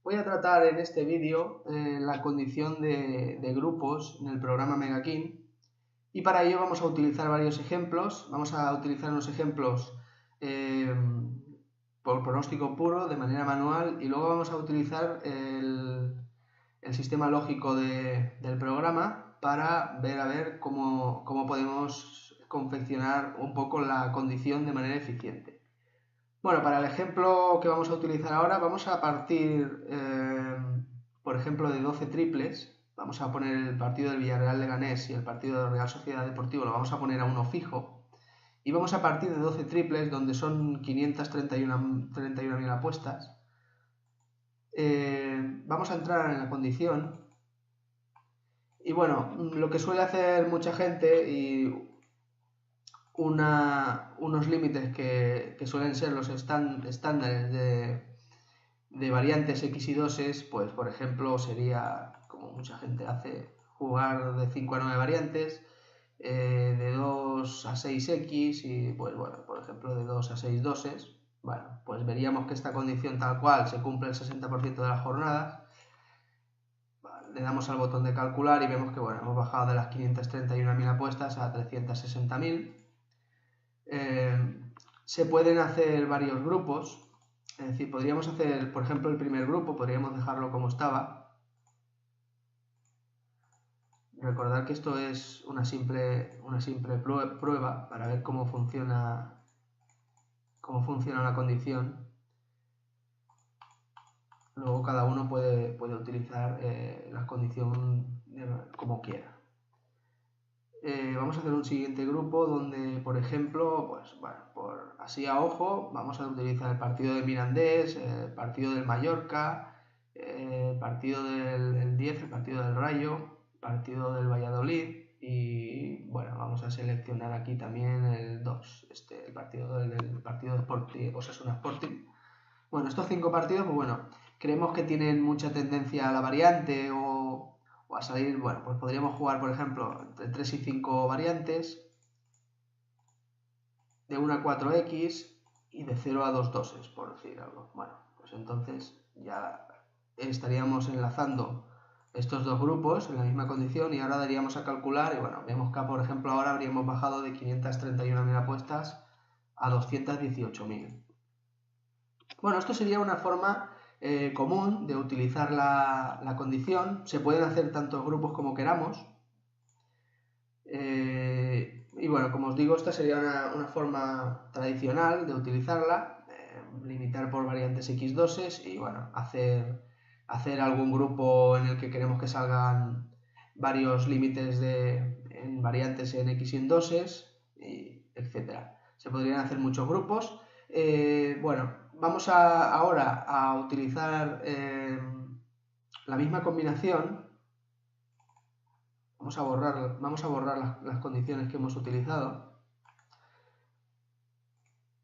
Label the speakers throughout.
Speaker 1: Voy a tratar en este vídeo la condición de grupos en el programa Megakin, y para ello vamos a utilizar varios ejemplos. Vamos a utilizar unos ejemplos por pronóstico puro, de manera manual, y luego vamos a utilizar el sistema lógico del programa para ver cómo podemos confeccionar un poco la condición de manera eficiente. Bueno, para el ejemplo que vamos a utilizar ahora, vamos a partir, por ejemplo, de 12 triples. Vamos a poner el partido del Villarreal Leganés y el partido de Real Sociedad Deportivo, lo vamos a poner a uno fijo. Y vamos a partir de 12 triples, donde son 531.000 apuestas. Vamos a entrar en la condición. Y bueno, lo que suele hacer mucha gente y unos límites que suelen ser los estándares de variantes X y doses, pues por ejemplo sería, como mucha gente hace, jugar de 5 a 9 variantes, de 2 a 6X y pues bueno, por ejemplo de 2 a 6 doses. Bueno, pues veríamos que esta condición tal cual se cumple el 60% de las jornadas. Le damos al botón de calcular y vemos que bueno, hemos bajado de las 531.000 apuestas a 360.000. Se pueden hacer varios grupos, es decir, podríamos hacer, por ejemplo, el primer grupo, podríamos dejarlo como estaba. Recordad que esto es una simple prueba para ver cómo funciona la condición. Luego cada uno puede utilizar la condición como quiera. Vamos a hacer un siguiente grupo donde, por ejemplo, pues bueno, por así a ojo, vamos a utilizar el partido del Mirandés, el partido del Mallorca, el partido del 10, el partido del Rayo, el partido del Valladolid y bueno, vamos a seleccionar aquí también el 2, el partido del partido de Sporting, Osasuna Sporting. Bueno, estos 5 partidos, pues bueno, creemos que tienen mucha tendencia a la variante o a salir, bueno, pues podríamos jugar, por ejemplo, entre 3 y 5 variantes, de 1 a 4X y de 0 a 2 doses, por decir algo. Bueno, pues entonces ya estaríamos enlazando estos dos grupos en la misma condición y ahora daríamos a calcular y bueno, vemos que por ejemplo ahora habríamos bajado de 531.000 apuestas a 218.000. Bueno, esto sería una forma común de utilizar la condición. Se pueden hacer tantos grupos como queramos. Y bueno, como os digo, esta sería una forma tradicional de utilizarla. Limitar por variantes X doses y bueno, hacer algún grupo en el que queremos que salgan varios límites en variantes en X y en doses, etc. Se podrían hacer muchos grupos. Bueno, vamos ahora a utilizar la misma combinación. Vamos a borrar las condiciones que hemos utilizado.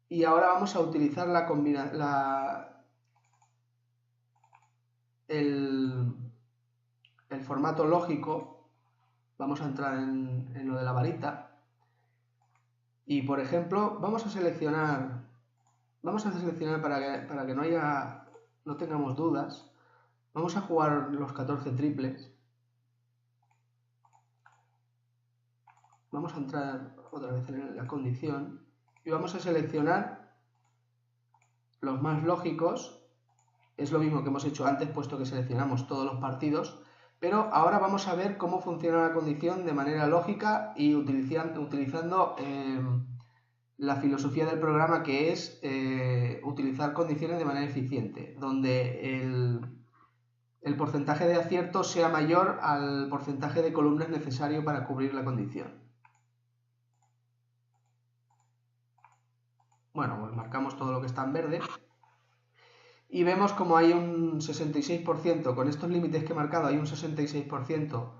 Speaker 1: Y ahora vamos a utilizar el formato lógico. Vamos a entrar en lo de la varita. Y por ejemplo, vamos a seleccionar para que no tengamos dudas. Vamos a jugar los 14 triples. Vamos a entrar otra vez en la condición y vamos a seleccionar los más lógicos. Es lo mismo que hemos hecho antes, puesto que seleccionamos todos los partidos, pero ahora vamos a ver cómo funciona la condición de manera lógica y utilizando la filosofía del programa, que es utilizar condiciones de manera eficiente, donde el porcentaje de acierto sea mayor al porcentaje de columnas necesario para cubrir la condición. Bueno, pues marcamos todo lo que está en verde y vemos como hay un 66%, con estos límites que he marcado hay un 66%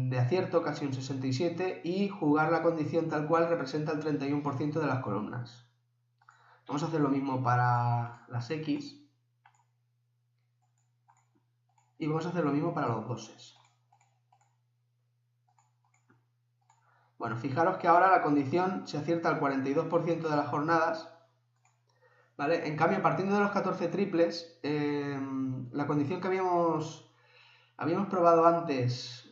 Speaker 1: de acierto, casi un 67%, y jugar la condición tal cual representa el 31% de las columnas. Vamos a hacer lo mismo para las X y vamos a hacer lo mismo para los doses. Bueno, fijaros que ahora la condición se acierta al 42% de las jornadas. ¿vale? En cambio, partiendo de los 14 triples, la condición que habíamos probado antes,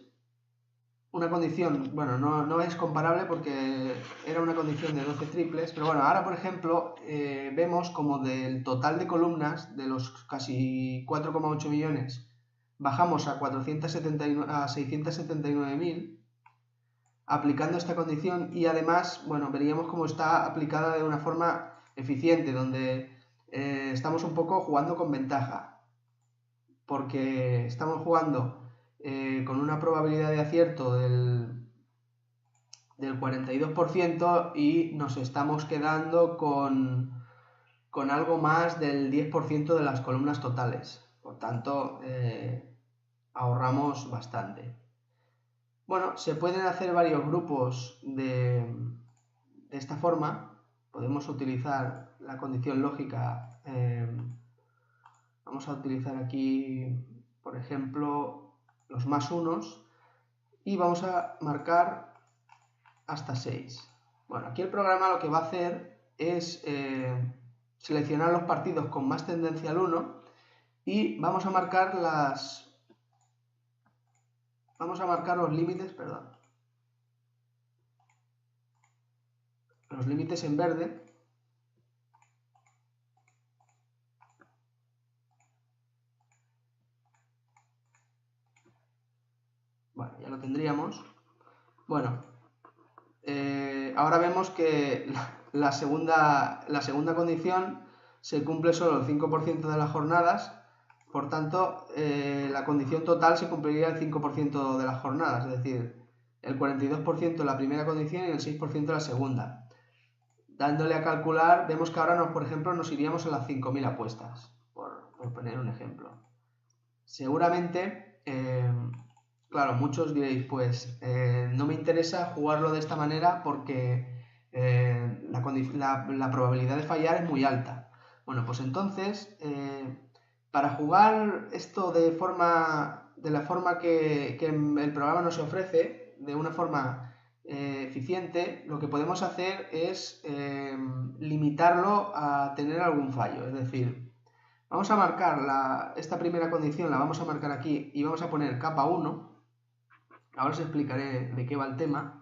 Speaker 1: una condición, bueno, no es comparable porque era una condición de 12 triples, pero bueno, ahora por ejemplo vemos como del total de columnas, de los casi 4,8 millones, bajamos a 679.000 aplicando esta condición, y además, bueno, veríamos cómo está aplicada de una forma eficiente, donde estamos un poco jugando con ventaja, porque estamos jugando con una probabilidad de acierto del 42% y nos estamos quedando con algo más del 10% de las columnas totales. Por tanto, ahorramos bastante. Bueno, se pueden hacer varios grupos de esta forma. Podemos utilizar la condición lógica. Vamos a utilizar aquí, por ejemplo, los más unos y vamos a marcar hasta 6. Bueno, aquí el programa lo que va a hacer es seleccionar los partidos con más tendencia al 1 y vamos a marcar los límites, perdón. Los límites en verde. Bueno, ya lo tendríamos. Bueno, ahora vemos que la segunda condición se cumple solo el 5% de las jornadas, por tanto la condición total se cumpliría el 5% de las jornadas, es decir, el 42% la primera condición y el 6% la segunda. Dándole a calcular, vemos que ahora por ejemplo nos iríamos a las 5.000 apuestas, por poner un ejemplo. Seguramente, claro, muchos diréis, pues no me interesa jugarlo de esta manera porque la probabilidad de fallar es muy alta. Bueno, pues entonces, para jugar esto de la forma que el programa nos ofrece, de una forma eficiente, lo que podemos hacer es limitarlo a tener algún fallo. Es decir, vamos a marcar esta primera condición, la vamos a marcar aquí y vamos a poner capa 1. Ahora os explicaré de qué va el tema.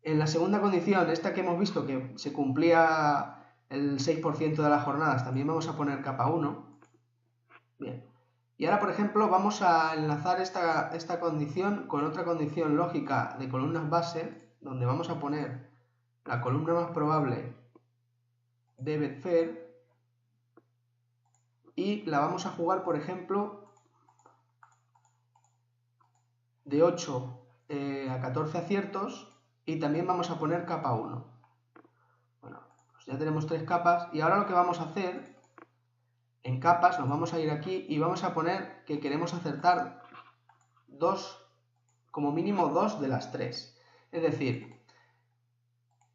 Speaker 1: En la segunda condición, esta que hemos visto que se cumplía el 6% de las jornadas, también vamos a poner capa 1. Bien. Y ahora, por ejemplo, vamos a enlazar esta condición con otra condición lógica de columnas base, donde vamos a poner la columna más probable de Betfair y la vamos a jugar, por ejemplo, de 8 a 14 aciertos, y también vamos a poner capa 1. Bueno, pues ya tenemos 3 capas y ahora lo que vamos a hacer, en capas nos vamos a ir aquí y vamos a poner que queremos acertar como mínimo 2 de las 3. Es decir,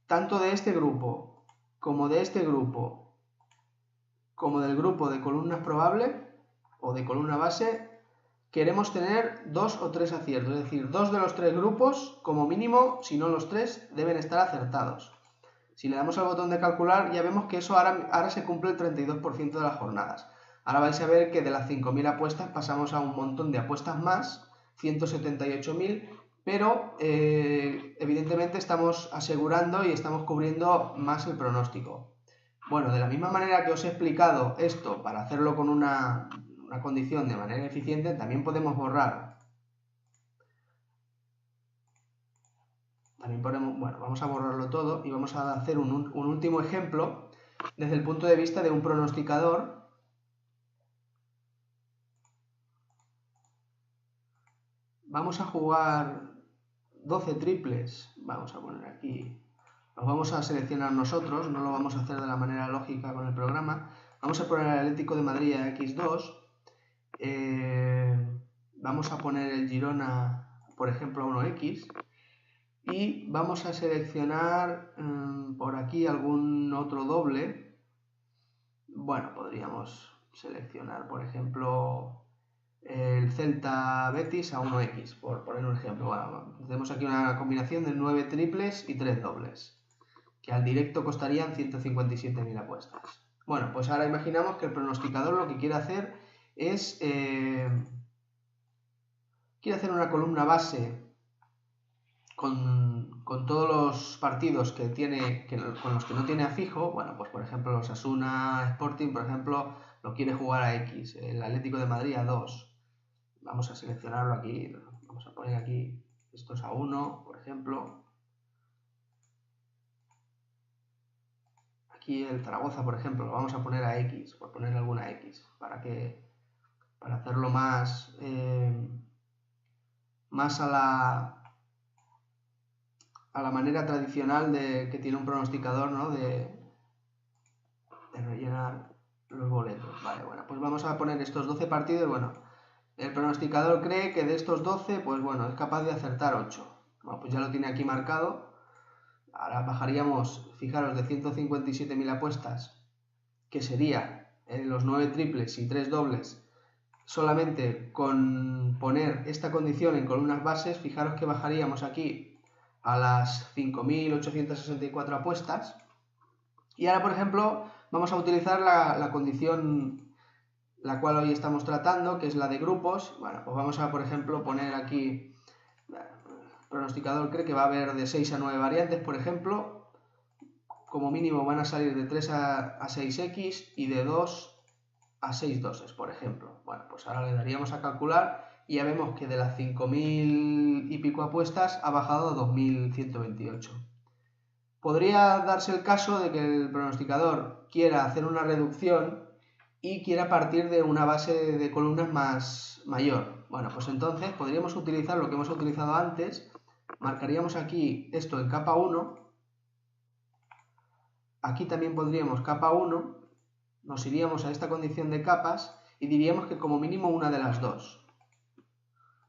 Speaker 1: tanto de este grupo como de este grupo, como del grupo de columnas probables o de columna base, queremos tener 2 o 3 aciertos, es decir, 2 de los 3 grupos, como mínimo, si no los 3, deben estar acertados. Si le damos al botón de calcular, ya vemos que eso ahora se cumple el 32% de las jornadas. Ahora vais a ver que de las 5.000 apuestas pasamos a un montón de apuestas más, 178.000, pero evidentemente estamos asegurando y estamos cubriendo más el pronóstico. Bueno, de la misma manera que os he explicado esto para hacerlo con una condición de manera eficiente, también podemos borrar. Bueno, vamos a borrarlo todo y vamos a hacer un último ejemplo desde el punto de vista de un pronosticador. Vamos a jugar 12 triples, vamos a poner aquí, los vamos a seleccionar nosotros, no lo vamos a hacer de la manera lógica con el programa. Vamos a poner el Atlético de Madrid a X2, vamos a poner el Girona, por ejemplo, a 1X, y vamos a seleccionar por aquí algún otro doble. Bueno, podríamos seleccionar, por ejemplo, el Celta Betis a 1X, por poner un ejemplo. Bueno, tenemos aquí una combinación de 9 triples y 3 dobles, que al directo costarían 157.000 apuestas. Bueno, pues ahora imaginamos que el pronosticador lo que quiere hacer es quiere hacer una columna base con todos los partidos que tiene, con los que no tiene a fijo. Bueno, pues por ejemplo los Osasuna Sporting, por ejemplo, lo quiere jugar a X, el Atlético de Madrid a 2. Vamos a seleccionarlo aquí, vamos a poner aquí estos a 1, por ejemplo. Aquí el Zaragoza, por ejemplo, lo vamos a poner a X, por poner alguna X, para hacerlo más, más a la manera tradicional que tiene un pronosticador, ¿no? de rellenar los boletos. Vale, bueno, pues vamos a poner estos 12 partidos. Bueno, el pronosticador cree que de estos 12, pues bueno, es capaz de acertar 8. Bueno, pues ya lo tiene aquí marcado. Ahora bajaríamos, fijaros, de 157.000 apuestas, que sería los 9 triples y 3 dobles, solamente con poner esta condición en columnas bases. Fijaros que bajaríamos aquí a las 5.864 apuestas. Y ahora, por ejemplo, vamos a utilizar la condición la cual hoy estamos tratando, que es la de grupos. Bueno, pues vamos a, por ejemplo, poner aquí, el pronosticador cree que va a haber de 6 a 9 variantes, por ejemplo. Como mínimo van a salir de 3 a 6x y de 2 a 6 doses, por ejemplo. Bueno, pues ahora le daríamos a calcular y ya vemos que de las 5.000 y pico apuestas ha bajado a 2.128. Podría darse el caso de que el pronosticador quiera hacer una reducción y quiera partir de una base de columnas mayor. Bueno, pues entonces podríamos utilizar lo que hemos utilizado antes. Marcaríamos aquí esto en capa 1. Aquí también pondríamos capa 1. Nos iríamos a esta condición de capas y diríamos que como mínimo una de las dos.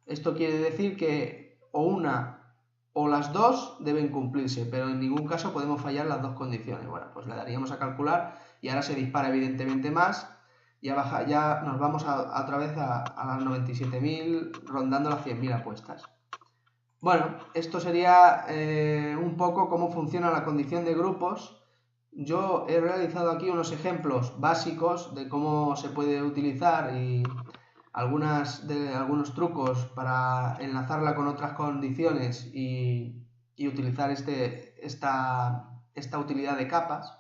Speaker 1: Esto quiere decir que o una o las dos deben cumplirse, pero en ningún caso podemos fallar las dos condiciones. Bueno, pues le daríamos a calcular y ahora se dispara evidentemente más. Ya nos vamos otra vez a las 97.000, rondando las 100.000 apuestas. Bueno, esto sería un poco cómo funciona la condición de grupos. Yo he realizado aquí unos ejemplos básicos de cómo se puede utilizar y algunos trucos para enlazarla con otras condiciones y utilizar esta utilidad de capas.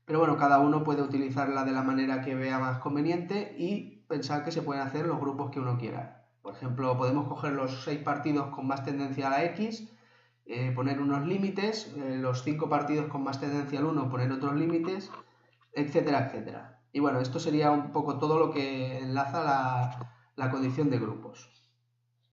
Speaker 1: Pero bueno, cada uno puede utilizarla de la manera que vea más conveniente y pensar que se pueden hacer los grupos que uno quiera. Por ejemplo, podemos coger los 6 partidos con más tendencia a la X, poner unos límites, los 5 partidos con más tendencia al 1, poner otros límites, etcétera, etcétera. Y bueno, esto sería un poco todo lo que enlaza la condición de grupos.